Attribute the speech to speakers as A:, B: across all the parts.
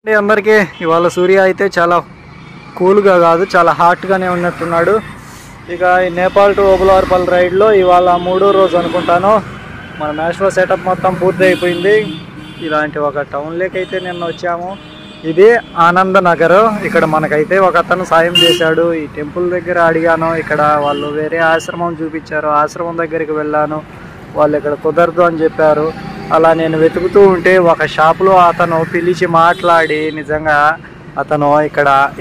A: అందరికీ ఇవాళ సూర్య అయితే చాలా కూల్గా కాదు, చాలా హాట్గానే ఉన్నట్టున్నాడు. ఇక ఈ నేపాల్ టు ఓబులార్పల్ రైడ్లో ఇవాళ మూడో రోజు అనుకుంటాను. మన మ్యాచ్లో సెటప్ మొత్తం పూర్తి అయిపోయింది. ఇలాంటి ఒక టౌన్లోకి అయితే నిన్న వచ్చాము. ఇది ఆనంద నగర్. ఇక్కడ మనకైతే ఒక అతను సాయం చేశాడు. ఈ టెంపుల్ దగ్గర అడిగాను, ఇక్కడ వాళ్ళు వేరే ఆశ్రమం చూపించారు. ఆశ్రమం దగ్గరికి వెళ్ళాను, వాళ్ళు ఇక్కడ కుదరదు అని చెప్పారు. అలా నేను వెతుకుతూ ఉంటే ఒక షాప్లో అతను పిలిచి మాట్లాడి నిజంగా అతను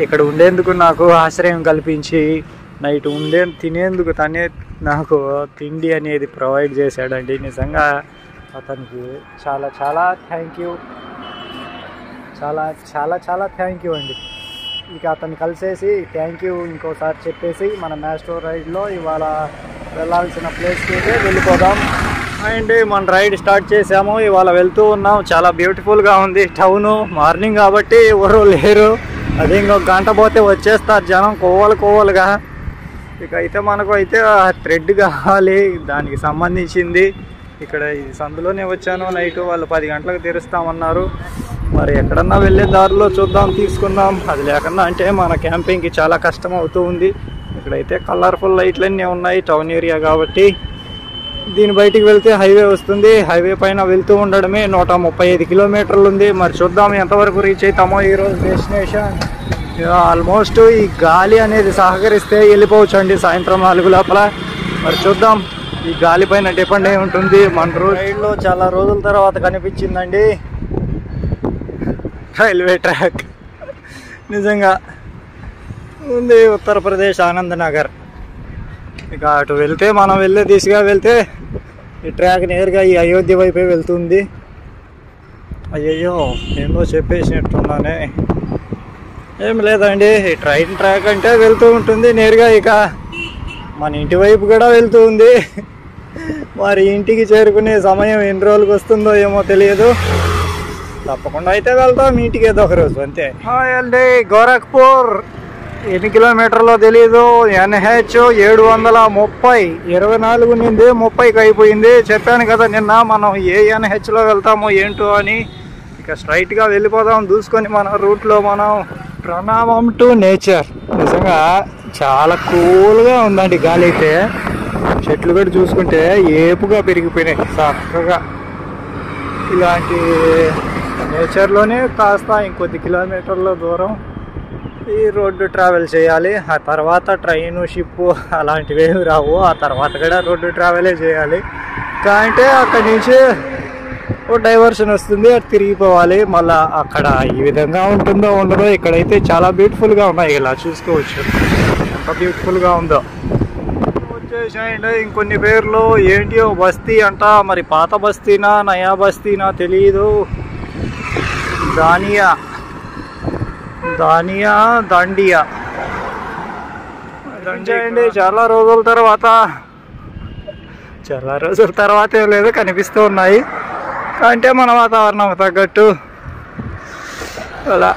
A: ఇక్కడ ఉండేందుకు నాకు ఆశ్రయం కల్పించి నైట్ తినేందుకు తనే నాకు తిండి అనేది ప్రొవైడ్ చేశాడండి. నిజంగా అతనికి చాలా చాలా థ్యాంక్ యూ, చాలా చాలా చాలా థ్యాంక్ యూ అండి. ఇక అతను కలిసేసి థ్యాంక్ యూ ఇంకోసారి చెప్పేసి మన మ్యాస్ట్రో రైడ్లో ఇవాళ వెళ్ళాల్సిన ప్లేస్కి అయితే వెళ్ళిపోదాం. అండ్ మన రైడ్ స్టార్ట్ చేసాము. ఇవాళ వెళ్తూ ఉన్నాం. చాలా బ్యూటిఫుల్గా ఉంది టౌను. మార్నింగ్ కాబట్టి ఎవరు లేరు. అదే ఇంకొక గంట పోతే వచ్చేస్తారు జనం కోవలుగా. ఇక అయితే మనకు అయితే థ్రెడ్ కావాలి, దానికి సంబంధించింది. ఇక్కడ ఈ సందులోనే వచ్చాను. నైట్ వాళ్ళు 10 గంటలకు తెరుస్తామన్నారు. మరి ఎక్కడన్నా వెళ్ళే దారిలో చూద్దాం, తీసుకుందాం. అది లేకుండా అంటే మన క్యాంపింగ్కి చాలా కష్టం అవుతూ ఉంది. ఇక్కడైతే కలర్ఫుల్ లైట్లన్నీ ఉన్నాయి, టౌన్ ఏరియా కాబట్టి. దీని బయటికి వెళ్తే హైవే వస్తుంది. హైవే పైన వెళ్తూ ఉండడమే. 135 కిలోమీటర్లు ఉంది. మరి చూద్దాం ఎంతవరకు రీచ్ అవుతామో ఈరోజు డెస్టినేషన్. ఆల్మోస్ట్ ఈ గాలి అనేది సహకరిస్తే వెళ్ళిపోవచ్చు అండి సాయంత్రం 4 లోపల. మరి చూద్దాం, ఈ గాలి పైన డిపెండ్ అయి ఉంటుంది. మన రైడ్లో చాలా రోజుల తర్వాత కనిపించిందండి రైల్వే ట్రాక్. నిజంగా ఉంది ఉత్తరప్రదేశ్ ఆనంద్ నగర్. ఇక అటు వెళ్తే మనం వెళ్ళే దిశగా వెళ్తే ఈ ట్రాక్ నేరుగా ఈ అయోధ్య వైపే వెళ్తుంది. అయ్యయ్యో ఏందో చెప్పేసినట్టున్నానే. ఏం లేదండి, ఈ ట్రైన్ ట్రాక్ అంటే వెళ్తూ ఉంటుంది నేరుగా. ఇక మన ఇంటి వైపు కూడా వెళ్తూ ఉంది. మరి ఇంటికి చేరుకునే సమయం ఎన్ని రోజులకు వస్తుందో ఏమో తెలియదు. తప్పకుండా అయితే వెళ్తాం ఇంటికి ఏదో ఒక రోజు అంతే. అండి గోరఖ్పూర్ ఎన్ని కిలోమీటర్లో తెలీదు. NH 730 24 నుండి 30కి అయిపోయింది. చెప్పాను కదా నిన్న మనం ఏ NHలో వెళ్తామో ఏంటో అని. ఇక స్ట్రైట్గా వెళ్ళిపోదాం దూసుకొని మన రూట్లో మనం. ప్రణామం టు నేచర్. నిజంగా చాలా కూల్గా ఉందండి గాలి అయితే. చెట్లు కూడా చూసుకుంటే ఏపుగా పెరిగిపోయినాయి చక్కగా. ఇలాంటి నేచర్లోనే కాస్త ఇంకొద్ది కిలోమీటర్ల దూరం ఈ రోడ్డు ట్రావెల్ చేయాలి. ఆ తర్వాత ట్రైను, షిప్పు అలాంటివి ఏమి రావు. ఆ తర్వాత కూడా రోడ్డు ట్రావెలే చేయాలి. అంటే అక్కడి నుంచి ఓ డైవర్షన్ వస్తుంది, అటు తిరిగిపోవాలి. మళ్ళీ అక్కడ ఈ విధంగా ఉంటుందో ఉండదో. ఇక్కడైతే చాలా బ్యూటిఫుల్గా ఉన్నాయి. ఇలా చూసుకోవచ్చు ఎంత బ్యూటిఫుల్గా ఉందో. వచ్చేసాయండి ఇంకొన్ని పేర్లు. ఏంటియో బస్తీ అంట. మరి పాత బస్తీనా నయా బస్తీనా తెలియదు. దానియా దండియా అండి. చాలా రోజుల తర్వాత ఏం లేదు కనిపిస్తూ ఉన్నాయి. అంటే మన వాతావరణం తగ్గట్టు అలా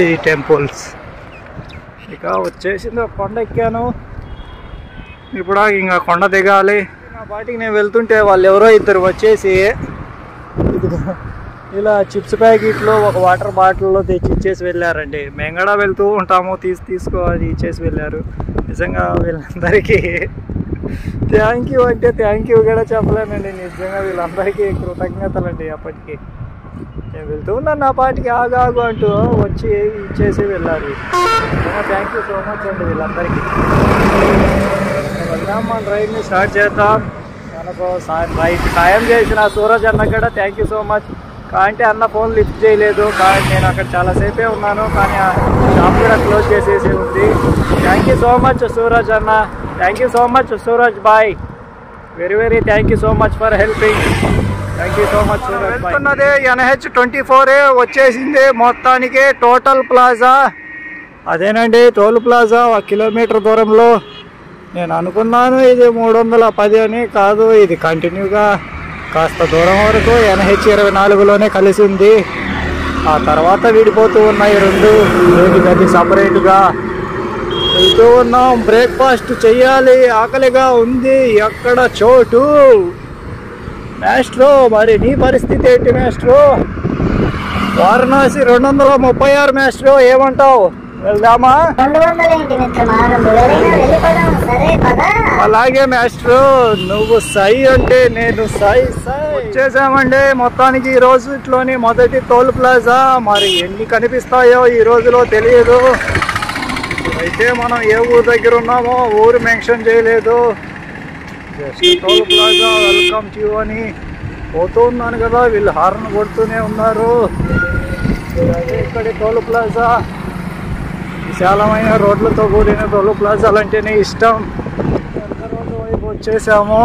A: ఈ టెంపుల్స్. ఇక వచ్చేసింది ఒక కొండ ఎక్కాను. ఇప్పుడు ఇంకా కొండ దిగాలి. నా పాటికి నేను వెళ్తుంటే వాళ్ళు ఎవరో ఇద్దరు వచ్చేసి ఇలా చిప్స్ ప్యాకెట్లో ఒక వాటర్ బాటిల్లో తెచ్చి ఇచ్చేసి వెళ్ళారండి. మేము కూడా వెళ్తూ ఉంటాము, తీసుకో అది ఇచ్చేసి వెళ్ళారు. నిజంగా వీళ్ళందరికీ థ్యాంక్ యూ అంటే థ్యాంక్ యూ కూడా చెప్పలేనండి. నిజంగా వీళ్ళందరికీ కృతజ్ఞతలండి. అప్పటికి నేను వెళ్తూ ఉన్నాను, నా పాటికి ఆగాగు అంటూ వచ్చి ఇచ్చేసి వెళ్ళారు. థ్యాంక్ యూ సో మచ్ అండి వీళ్ళందరికీ. వెళ్దాం, మన రైడ్ని స్టార్ట్ చేద్దాం. మనకు సాయం చేసిన సూరజ్ అన్న కూడా థ్యాంక్ యూ సో మచ్. అంటే అన్న ఫోన్ లిఫ్ట్ చేయలేదు. కానీ నేను అక్కడ చాలాసేపే ఉన్నాను, కానీ ఆ షాప్ కూడా క్లోజ్ చేసేసి ఉంది. Thank you so much Suraj అన్న. Thank you so much Suraj బాయ్. Very thank you so much for helping. Thank you so much Suraj బాయ్. ఉన్నదే NH 24 వచ్చేసింది మొత్తానికి. టోటల్ ప్లాజా అదేనండి. టోల్ ప్లాజా 1 కిలోమీటర్ దూరంలో. నేను అనుకున్నాను ఇది 310 అని. కాదు, ఇది కంటిన్యూగా కాస్త దూరం వరకు NH 24లోనే కలిసింది. ఆ తర్వాత విడిపోతూ ఉన్నాయి రెండు. గది సపరేట్గా వెళ్తూ ఉన్నాం. బ్రేక్ఫాస్ట్ చెయ్యాలి, ఆకలిగా ఉంది. ఎక్కడ చోటు మాస్ట్రో? మరి నీ పరిస్థితి ఏంటి మాస్ట్రో? వారణాసి 236 మాస్టర్, ఏమంటావు? వెళ్దామా? అలాగే మాస్టర్, నువ్వు సై అంటే నేను సై సై. వచ్చేసామండి మొత్తానికి ఈ రోజులోని మొదటి టోల్ ప్లాజా. మరి ఎన్ని కనిపిస్తాయో ఈ రోజులో తెలియదు. అయితే మనం ఏ ఊరు దగ్గర ఉన్నామో ఊరు మెన్షన్ చేయలేదు. Just told plaza welcome to అని పోతూ ఉన్నాను కదా, వీళ్ళు హార్న్ కొడుతూనే ఉన్నారు. ఇక్కడ టోల్ ప్లాజా విశాలమైన రోడ్లతో కూడిన టోల్ ప్లాజాలు అంటేనే ఇష్టం. రోడ్డు వైపు వచ్చేసాము.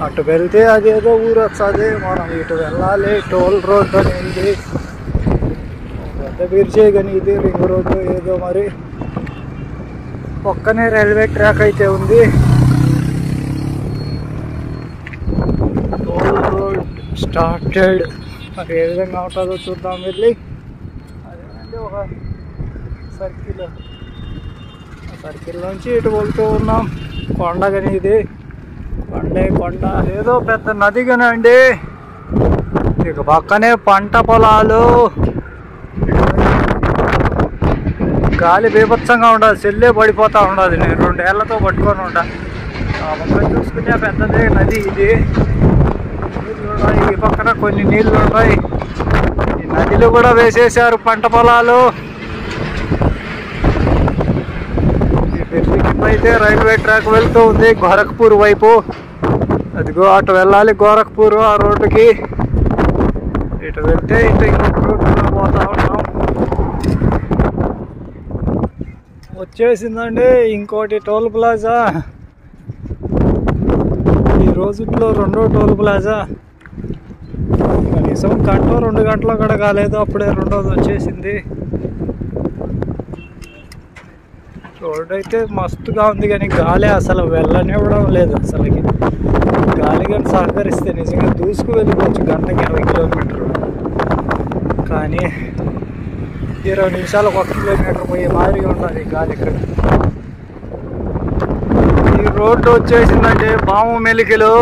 A: అటు వెళ్తే అదేదో ఊరు వస్తుంది, మనం ఇటు వెళ్ళాలి. టోల్ రోడ్ అనేది పెద్ద బ్రిడ్జే కానీ ఇది రింగ్ రోడ్డు ఏదో. మరి పక్కనే రైల్వే ట్రాక్ అయితే ఉంది. Toll road started. మరి ఏ విధంగా ఉంటుందో చూద్దాం వెళ్ళి. అదేనండి ఒక సర్కిల్ నుంచి ఇటు వెళ్తూ ఉన్నాం. కొండ కానీ ఇది కొండ ఏదో పెద్ద నది కానండి. ఇక పక్కనే పంట పొలాలు. గాలి బీభత్సంగా ఉండదు, చెల్లే పడిపోతూ ఉండదు. నేను 2 ఏళ్లతో పట్టుకొని ఉంటా. ఆ పక్కన చూసుకునే పెద్దదే నది ఇది. నీళ్ళు ఉన్నాయి, ఈ పక్కన కొన్ని నీళ్ళు ఉన్నాయి. ఈ నదిలో కూడా వేసేసారు పంట పొలాలు. ఈ బ్రిడ్జి కింద అయితే రైల్వే ట్రాక్ వెళ్తూ ఉంది గోరఖ్పూర్ వైపు. అదిగో అటు వెళ్ళాలి గోరఖ్పూర్ ఆ రోడ్డుకి. ఇటు వెళ్తే ఇటు ఇంకొక రోడ్డు పోతా ఉన్నాం. వచ్చేసిందండి ఇంకోటి టోల్ ప్లాజా. ఈ రోజుల్లో 2వ టోల్ ప్లాజా. కనీసం 1-2 గంటలు కూడా కాలేదు, అప్పుడే 2వది వచ్చేసింది. రోడ్ అయితే మస్తుగా ఉంది కానీ గాలి అసలు వెళ్ళనివ్వడం లేదు. అసలుకి గాలి కానీ సహకరిస్తే నిజంగా దూసుకు వెళ్ళిపోవచ్చు గంటకి 20 కిలోమీటర్లు. కానీ 20 నిమిషాలకు 1 కిలోమీటర్ పోయే మాదిరిగా ఉంటుంది గాలి ఇక్కడ. ఈ రోడ్డు వచ్చేసిందంటే పాము మెలికలు.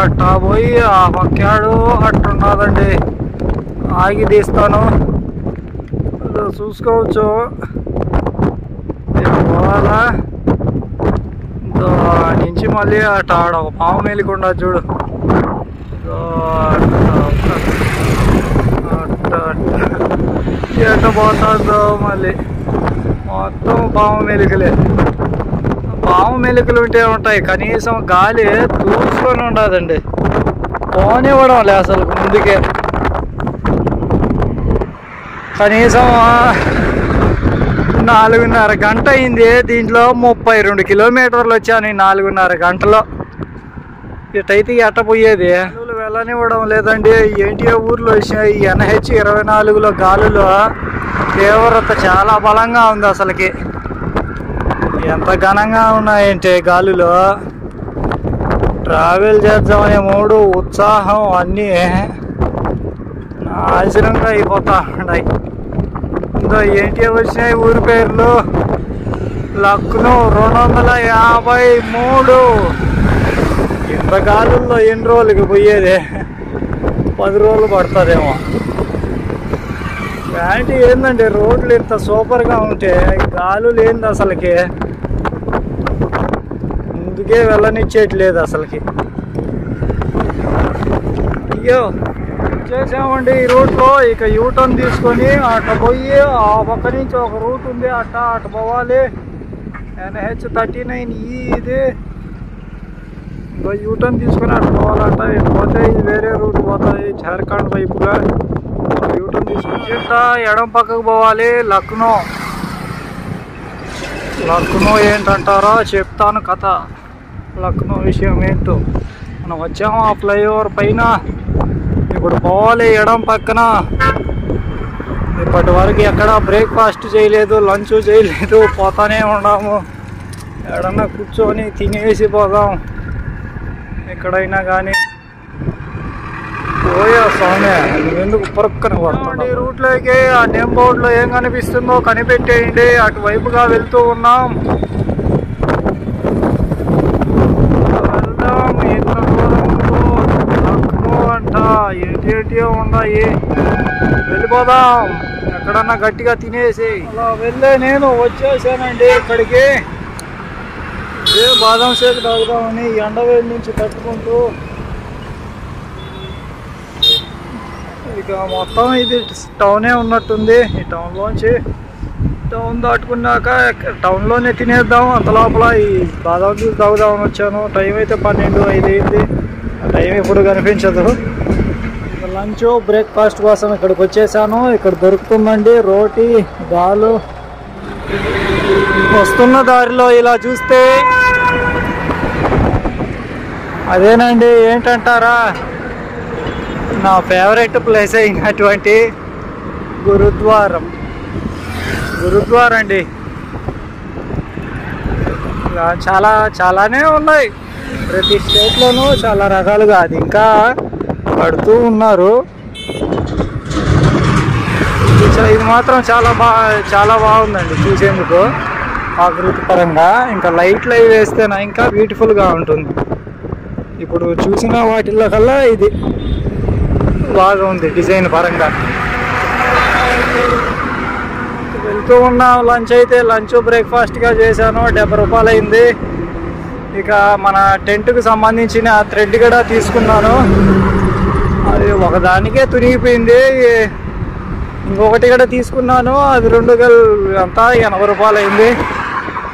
A: అట్ట పోయి ఆ పక్కాడు అట్టున్నదండి. ఆగి తీస్తాను, చూసుకోవచ్చు. పోవాలా నుంచి మళ్ళీ అట్ట ఆడ ఒక పాము మెలిక ఉండదు చూడు. ఎట్ట పోతుందో మళ్ళీ మొత్తం పాము మెలికలే. పాము మెలికలు ఉంటే ఉంటాయి, కనీసం గాలి దూసుకొని ఉండదండి, పోనివ్వడం లే అసలు ముందుకే. కనీసం 4:30 గంట అయింది. దీంట్లో 32 కిలోమీటర్లు వచ్చాను 4:30 గంటలో. ఇటైతే ఎట్ట పోయేది? వెళ్ళనివ్వడం లేదండి. ఎన్టీఏ ఊర్లో వచ్చినాయి NH 24లో గాలులో తీవ్రత చాలా బలంగా ఉంది. అసలుకి ఎంత ఘనంగా ఉన్నాయంటే గాలులో ట్రావెల్ చేద్దామనే మూడు, ఉత్సాహం అన్నీ నాశనంగా అయిపోతా ఉన్నాయి. ఏంటి వచ్చినాయి ఊరి పేర్లు? లక్నో 253. ఇంత గాలుల్లో ఎన్ని రోజులకి పోయేది? 10 రోజులు పడుతుందేమో. ఏంటి ఏందండి రోడ్లు ఇంత సూపర్గా ఉంటే గాలులు ఏంది అసలుకి? ముందుకే వెళ్ళనిచ్చేయట్లేదు అసలుకి. అయ్యో చేసామండి ఈ రూట్లో. ఇక యూటర్న్ తీసుకొని అట్ట పోయి ఆ పక్క నుంచి ఒక రూట్ ఉంది, అట్ట పోవాలి. NH 39E ఇది. ఇంకో యూటర్న్ తీసుకొని అట్ట పోవాలంట. ఇటు పోతే ఇది వేరే రూట్ పోతాయి జార్ఖండ్ వైపుగా. యూటర్న్ తీసుకొని ఎడం పక్కకు పోవాలి. లక్నో ఏంటంటారో చెప్తాను కథ. లక్నో విషయం ఏంటో. మనం వచ్చాము ఆ ఫ్లైఓవర్ పైన. ఇప్పుడు పోవాలి ఎడం పక్కన. ఇప్పటి వరకు ఎక్కడ బ్రేక్ఫాస్ట్ చేయలేదు, లంచ్ చేయలేదు, పోతానే ఉన్నాము. ఎడన్నా కూర్చొని తినేసి పోదాం ఎక్కడైనా కానీ. పోయా స్వామి, ఎందుకు పరుక్కన పడుతుంది. ఈ రూట్లోకి ఆ నేమ్ బోర్డులో ఏం కనిపిస్తుందో కనిపెట్టేయండి. అటువైపుగా వెళ్తూ ఉన్నాం. వెళ్దాం. ఎంత దూరంలో లక్నో అంట. ఏంటి ఉన్నాయి. వెళ్ళిపోదాం, ఎక్కడన్నా గట్టిగా తినేసి. అలా వెళ్ళే నేను వచ్చేసానండి ఇక్కడికి. ఇదే బాదం షేక్ తాగుదామని ఎండవేడి నుంచి తట్టుకుంటూ. ఇక మొత్తం ఇది టౌనే ఉన్నట్టుంది. ఈ టౌన్లోంచి టౌన్ దాటుకున్నాక టౌన్లోనే తినేద్దాం. అంత లోపల ఈ బాదం జ్యూస్ తాగుదామని వచ్చాను. టైం అయితే 12, 5 అయింది. టైం ఎప్పుడు కనిపించదు. లంచ్ బ్రేక్ఫాస్ట్ కోసం ఇక్కడికి వచ్చేసాను. ఇక్కడ దొరుకుతుందండి రోటీ, దాల్. వస్తున్న దారిలో ఇలా చూస్తే అదేనండి, ఏంటంటారా, నా ఫేవరెట్ ప్లేస్ అయినటువంటి గురుద్వారం అండి. చాలానే ఉన్నాయి. ప్రతి స్టేట్లోనూ చాలా రకాలుగా అది ఇంకా కడుతూ ఉన్నారు. ఇది మాత్రం చాలా బాగుందండి చూసేందుకు ఆకృతి పరంగా. ఇంకా లైట్లు అవి వేస్తేనా ఇంకా బ్యూటిఫుల్గా ఉంటుంది. ఇప్పుడు చూసిన వాటిల్లో కల్లా ఇది బాగా ఉంది డిజైన్ పరంగా. వెళ్తూ ఉన్న లంచ్ బ్రేక్ఫాస్ట్గా చేశాను. 70 రూపాయలు అయింది. ఇక మన టెంట్కి సంబంధించిన థ్రెడ్ కూడా తీసుకున్నాను. అది ఒకదానికే తునిగిపోయింది. ఇంకొకటి కూడా తీసుకున్నాను. అది 2 అంతా 80 రూపాయలు అయింది.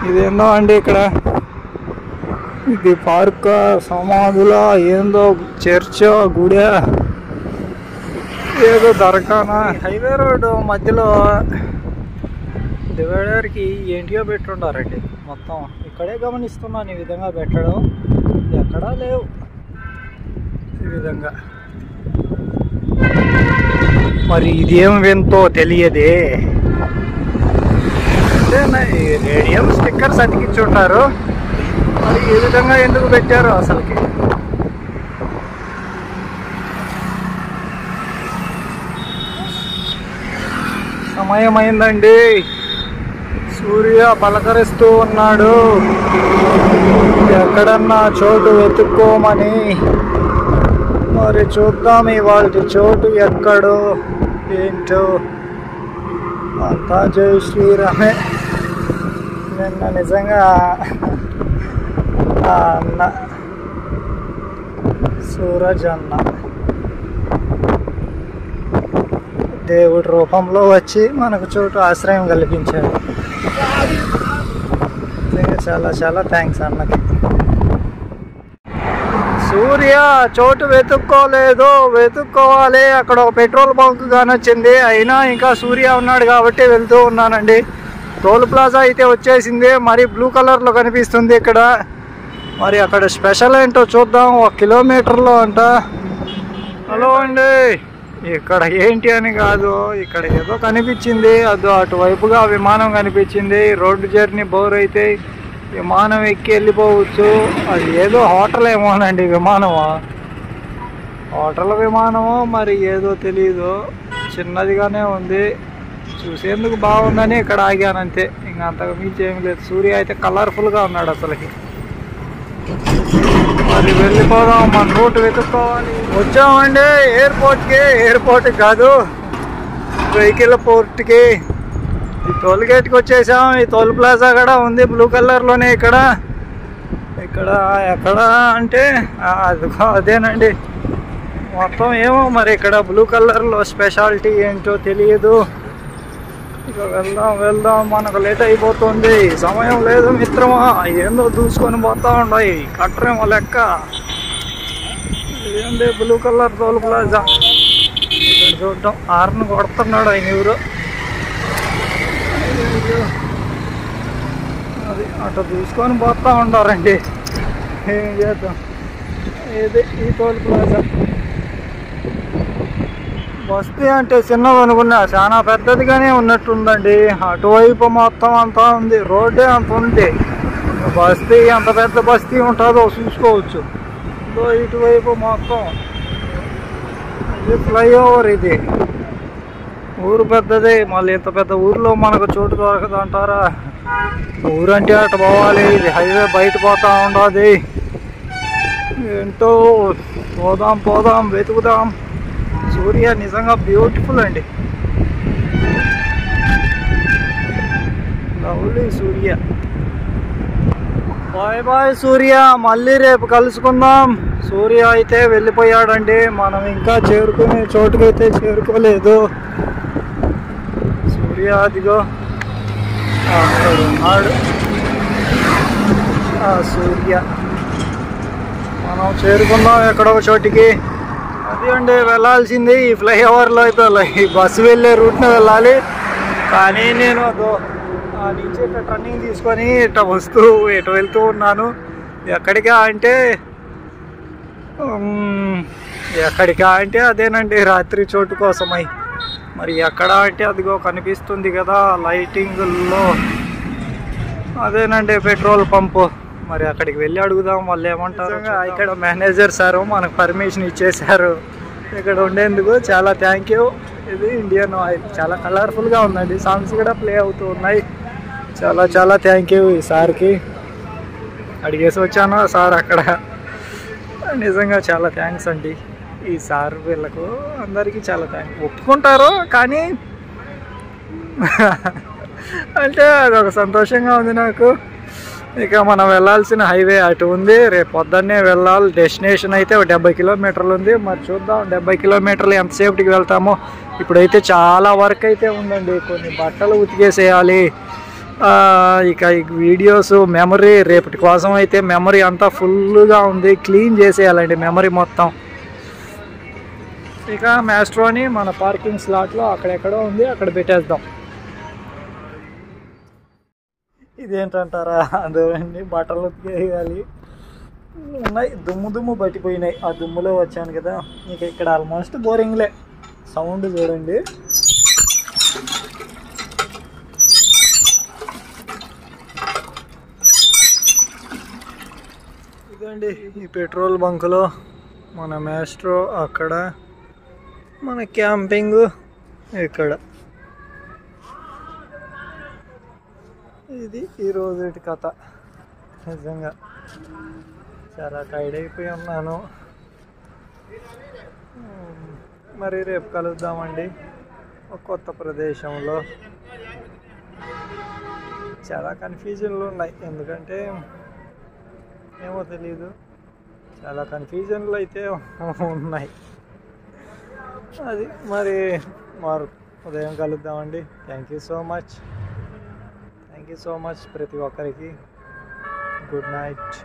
A: ఇదేందో అండి, ఇక్కడ ఇది పార్క్, సమాధుల, ఏందో చర్చ్, గుడి, ఏదో దర్గానా. హైవే రోడ్డు మధ్యలో డివైడర్కి ఏంటిగా పెట్టుండారండి. మొత్తం ఇక్కడే గమనిస్తున్నాను ఈ విధంగా పెట్టడం. ఎక్కడా లేవు ఈ విధంగా. మరి ఇదేం వింతో తెలియదే. రేడియం స్టిక్కర్స్ అతికించుంటారు. మరి ఈ విధంగా ఎందుకు పెట్టారు అసలుకి? సమయం అయిందండి. సూర్య పలకరిస్తూ ఉన్నాడు. ఎక్కడన్నా చోటు వెతుక్కోమని. మరి చూద్దాం ఇవాళ చోటు ఎక్కడో ఏంటో. అంతా జై శ్రీరామే. నిన్న నిజంగా అన్న సూరజ్ అన్న దేవుడి రూపంలో వచ్చి మనకు చోటు ఆశ్రయం కల్పించాడు. నిజంగా చాలా థ్యాంక్స్ అన్నకి. సూర్య చోటు వెతుక్కోవాలి. అక్కడ ఒక పెట్రోల్ బంక్ కానీ వచ్చింది. అయినా ఇంకా సూర్య ఉన్నాడు కాబట్టి వెళ్తూ ఉన్నానండి. టోల్ ప్లాజా అయితే వచ్చేసింది. మరి బ్లూ కలర్లో కనిపిస్తుంది ఇక్కడ. మరి అక్కడ స్పెషల్ ఏంటో చూద్దాం. 1 కిలోమీటర్లో అంట. హలో అండి, ఇక్కడ ఏంటి అని కాదు, ఇక్కడ ఏదో కనిపించింది. అటువైపుగా విమానం కనిపించింది. రోడ్డు జర్నీ బోర్ అయితే విమానం ఎక్కి వెళ్ళిపోవచ్చు. అది ఏదో హోటల్ ఏమోనండి, విమానమో మరి ఏదో తెలీదు. చిన్నదిగానే ఉంది, చూసేందుకు బాగుందని ఇక్కడ ఆగానంతే. ఇంకా అంతకు మించి ఏమి లేదు. సూర్య అయితే కలర్ఫుల్గా ఉన్నాడు అసలుకి. మరి వెళ్ళిపోదాం, మన రూట్ వెతుక్కోవాలి. వచ్చామండి ఎయిర్పోర్ట్కి కాదు, వెహికల్ పోర్ట్కి. ఈ టోల్ గేట్కి వచ్చేసాం. ఈ టోల్ ప్లాజా కూడా ఉంది బ్లూ కలర్లోనే. ఇక్కడ ఎక్కడ అంటే అదేనండి. మొత్తం ఏమో మరి ఇక్కడ బ్లూ కలర్లో స్పెషాలిటీ ఏంటో తెలియదు. ఇక వెళ్దాం, మనకు లేట్ అయిపోతుంది. సమయం లేదు మిత్రమా. ఏందో దూసుకొని పోతా ఉన్నాయి. కట్టరేమో లెక్క. ఏంది బ్లూ కలర్ టోల్ ప్లాజా. ఇక్కడ చూడటం హార్న్ కొడుతున్నాడు ఆయన ఎవరు. అది అటు దూసుకొని పోతా ఉండారండి. ఏం చేద్దాం. ఇది ఈ టోల్ ప్లాజా. బస్తీ అంటే చిన్నది అనుకున్నా, చాలా పెద్దదిగానే ఉన్నట్టుందండి. అటువైపు మొత్తం అంతా ఉంది, రోడ్డే అంత ఉంది. బస్తీ ఎంత పెద్ద బస్తీ ఉంటుందో చూసుకోవచ్చు. ఇటువైపు మొత్తం ఇది ఫ్లైఓవర్. ఇది ఊరు పెద్దది. మళ్ళీ ఇంత పెద్ద ఊరిలో మనకు చోటు దొరకదు అంటారా? ఊరంటే అటు పోవాలి. ఇది హైవే బయట పోతా ఉండదు. ఏంటో పోదాం వెతుకుదాం. సూర్య నిజంగా బ్యూటిఫుల్ అండి. లవ్లీ సూర్య. బాయ్ బాయ్ సూర్య, మళ్ళీ రేపు కలుసుకుందాం. సూర్య అయితే వెళ్ళిపోయాడండి. మనం ఇంకా చేరుకునే చోటుకైతే చేరుకోలేదు. సూర్య అదిగో అక్కడ ఉన్నాడు. సూర్య మనం చేరుకుందాం ఎక్కడో చోటికి. అది అండి వెళ్ళాల్సింది. ఈ ఫ్లైఓవర్లో అయితే ఈ బస్సు వెళ్ళే రూట్ని వెళ్ళాలి. కానీ నేను అదో నుంచి ఇట్లా టర్నింగ్ తీసుకొని ఇట్లా వస్తూ ఇటు వెళ్తూ ఉన్నాను. ఎక్కడికా అంటే అదేనండి రాత్రి చోటు కోసమై. మరి ఎక్కడ అంటే అదిగో కనిపిస్తుంది కదా లైటింగుల్లో, అదేనండి పెట్రోల్ పంపు. మరి అక్కడికి వెళ్ళి అడుగుదాం వాళ్ళు ఏమంటారు. ఇక్కడ మేనేజర్ సారు మనకు పర్మిషన్ ఇచ్చేశారు ఇక్కడ ఉండేందుకు. చాలా థ్యాంక్ యూ. ఇది ఇండియన్ ఆయిల్, చాలా కలర్ఫుల్గా ఉందండి. సాంగ్స్ కూడా ప్లే అవుతూ ఉన్నాయి. చాలా చాలా థ్యాంక్ యూ ఈ సార్కి. అడిగేసి వచ్చాను సార్ అక్కడ. నిజంగా చాలా థ్యాంక్స్ అండి ఈ సార్. వీళ్ళకు అందరికీ చాలా థ్యాంక్స్. ఒప్పుకుంటారు కానీ అంటే అదొక సంతోషంగా ఉంది నాకు. ఇక మనం వెళ్ళాల్సిన హైవే అటు ఉంది. రేపు పొద్దున్నే వెళ్ళాలి. డెస్టినేషన్ అయితే 70 కిలోమీటర్లు ఉంది. మరి చూద్దాం 70 కిలోమీటర్లు ఎంతసేపటికి వెళ్తామో. ఇప్పుడైతే చాలా వర్క్ అయితే ఉందండి. కొన్ని బట్టలు ఉతికేసేయాలి. ఇక వీడియోస్ మెమరీ రేపటి కోసం అయితే మెమరీ అంతా ఫుల్గా ఉంది. క్లీన్ చేసేయాలండి మెమరీ మొత్తం. ఇక మ్యాస్ట్రోని మన పార్కింగ్ స్లాట్లో అక్కడెక్కడో ఉంది, అక్కడ పెట్టేద్దాం. ఇదేంటంటారా, అదేండి బట్టలు ఉతికేయాలి. ఉన్నాయి దుమ్ము పట్టిపోయినాయి. ఆ దుమ్ములో వచ్చాను కదా. ఇక ఇక్కడ ఆల్మోస్ట్ బోరింగ్లే. సౌండ్ చూడండి. ఇదండి ఈ పెట్రోల్ బంకులో మన మ్యాస్ట్రో, అక్కడ మన క్యాంపింగ్ ఇక్కడ. ఇది ఈరోజు కథ. నిజంగా చాలా టైర్డ్ అయిపోయి ఉన్నాను. మరి రేపు కలుద్దామండి ఒక కొత్త ప్రదేశంలో. చాలా కన్ఫ్యూజన్లు ఉన్నాయి, ఎందుకంటే ఏమో తెలీదు. చాలా కన్ఫ్యూజన్లు అయితే ఉన్నాయి. అది మరి ఉదయం కలుద్దామండి. థ్యాంక్ యూ సో మచ్ ప్రతి ఒక్కరికి. Good night.